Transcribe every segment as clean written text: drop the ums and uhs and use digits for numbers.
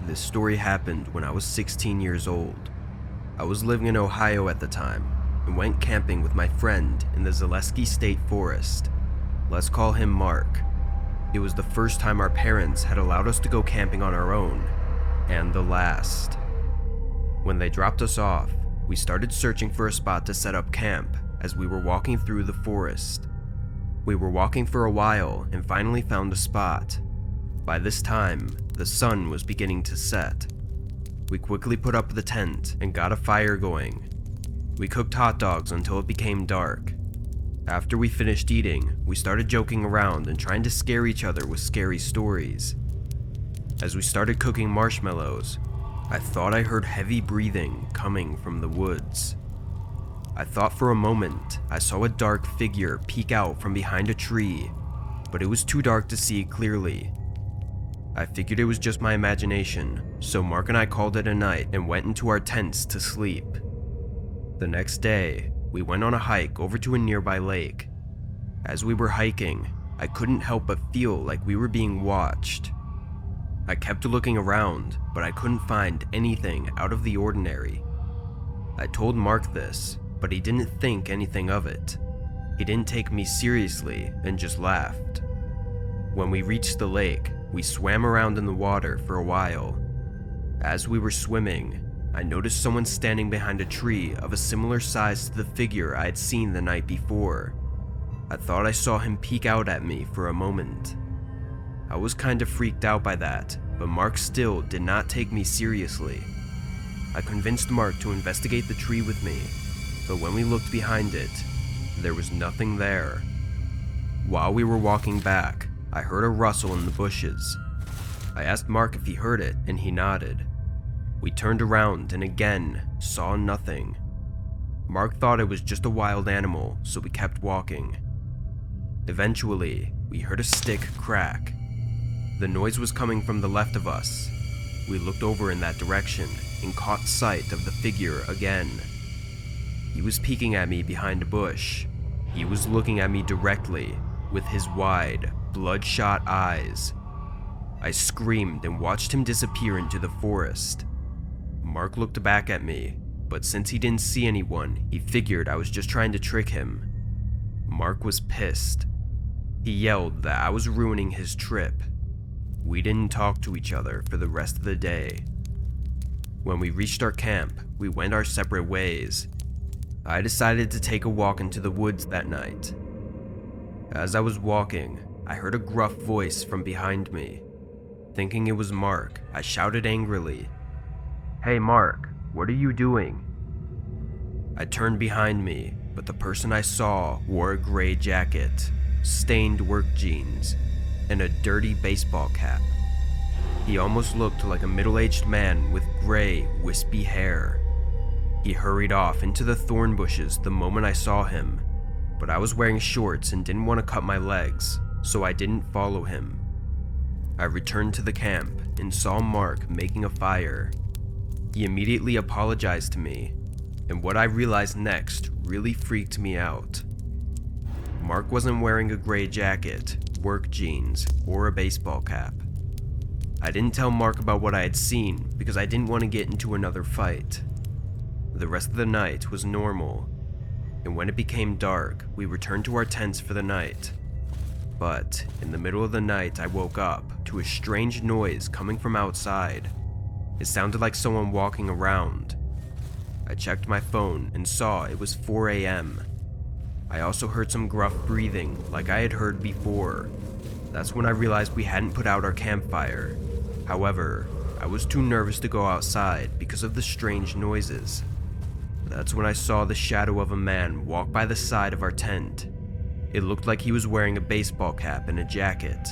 This story happened when I was 16 years old. I was living in Ohio at the time and went camping with my friend in the Zaleski State Forest. Let's call him Mark. It was the first time our parents had allowed us to go camping on our own, and the last. When they dropped us off, we started searching for a spot to set up camp as we were walking through the forest. We were walking for a while and finally found a spot. By this time, the sun was beginning to set. We quickly put up the tent and got a fire going. We cooked hot dogs until it became dark. After we finished eating, we started joking around and trying to scare each other with scary stories. As we started cooking marshmallows, I thought I heard heavy breathing coming from the woods. I thought for a moment I saw a dark figure peek out from behind a tree, but it was too dark to see clearly. I figured it was just my imagination, so Mark and I called it a night and went into our tents to sleep. The next day, we went on a hike over to a nearby lake. As we were hiking, I couldn't help but feel like we were being watched. I kept looking around, but I couldn't find anything out of the ordinary. I told Mark this, but he didn't think anything of it. He didn't take me seriously and just laughed. When we reached the lake, we swam around in the water for a while. As we were swimming, I noticed someone standing behind a tree of a similar size to the figure I had seen the night before. I thought I saw him peek out at me for a moment. I was kind of freaked out by that, but Mark still did not take me seriously. I convinced Mark to investigate the tree with me, but when we looked behind it, there was nothing there. While we were walking back, I heard a rustle in the bushes. I asked Mark if he heard it, and he nodded. We turned around and again saw nothing. Mark thought it was just a wild animal, so we kept walking. Eventually, we heard a stick crack. The noise was coming from the left of us. We looked over in that direction and caught sight of the figure again. He was peeking at me behind a bush. He was looking at me directly with his wide, bloodshot eyes. I screamed and watched him disappear into the forest. Mark looked back at me, but since he didn't see anyone, he figured I was just trying to trick him. Mark was pissed. He yelled that I was ruining his trip. We didn't talk to each other for the rest of the day. When we reached our camp, we went our separate ways. I decided to take a walk into the woods that night. As I was walking, I heard a gruff voice from behind me. Thinking it was Mark, I shouted angrily, "Hey Mark, what are you doing?" I turned behind me, but the person I saw wore a gray jacket, stained work jeans, and a dirty baseball cap. He almost looked like a middle-aged man with gray, wispy hair. He hurried off into the thorn bushes the moment I saw him, but I was wearing shorts and didn't want to cut my legs, so I didn't follow him. I returned to the camp and saw Mark making a fire. He immediately apologized to me, and what I realized next really freaked me out. Mark wasn't wearing a gray jacket, work jeans, or a baseball cap. I didn't tell Mark about what I had seen because I didn't want to get into another fight. The rest of the night was normal, and when it became dark, we returned to our tents for the night. But in the middle of the night, I woke up to a strange noise coming from outside. It sounded like someone walking around. I checked my phone and saw it was 4 a.m. I also heard some gruff breathing like I had heard before. That's when I realized we hadn't put out our campfire. However, I was too nervous to go outside because of the strange noises. That's when I saw the shadow of a man walk by the side of our tent. It looked like he was wearing a baseball cap and a jacket.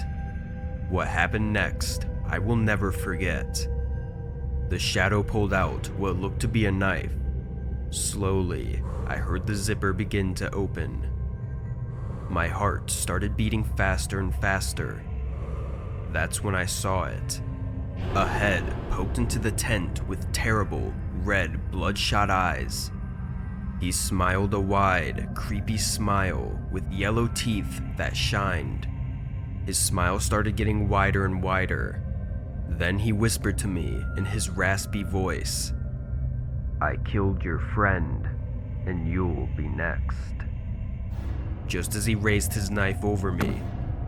What happened next, I will never forget. The shadow pulled out what looked to be a knife. Slowly, I heard the zipper begin to open. My heart started beating faster and faster. That's when I saw it. A head poked into the tent with terrible, red, bloodshot eyes. He smiled a wide, creepy smile with yellow teeth that shined. His smile started getting wider and wider. Then he whispered to me in his raspy voice, "I killed your friend, and you'll be next." Just as he raised his knife over me,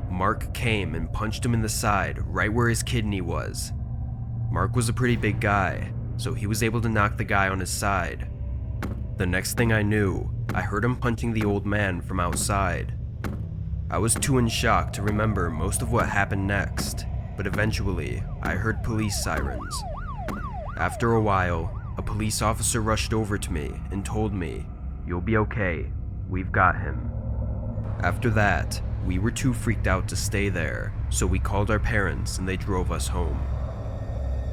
Mark came and punched him in the side right where his kidney was. Mark was a pretty big guy, so he was able to knock the guy on his side. The next thing I knew, I heard him punching the old man from outside. I was too in shock to remember most of what happened next, but eventually I heard police sirens. After a while, a police officer rushed over to me and told me, "You'll be okay, we've got him." After that, we were too freaked out to stay there, so we called our parents and they drove us home.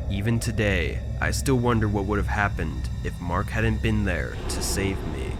Even today, I still wonder what would have happened if Mark hadn't been there to save me.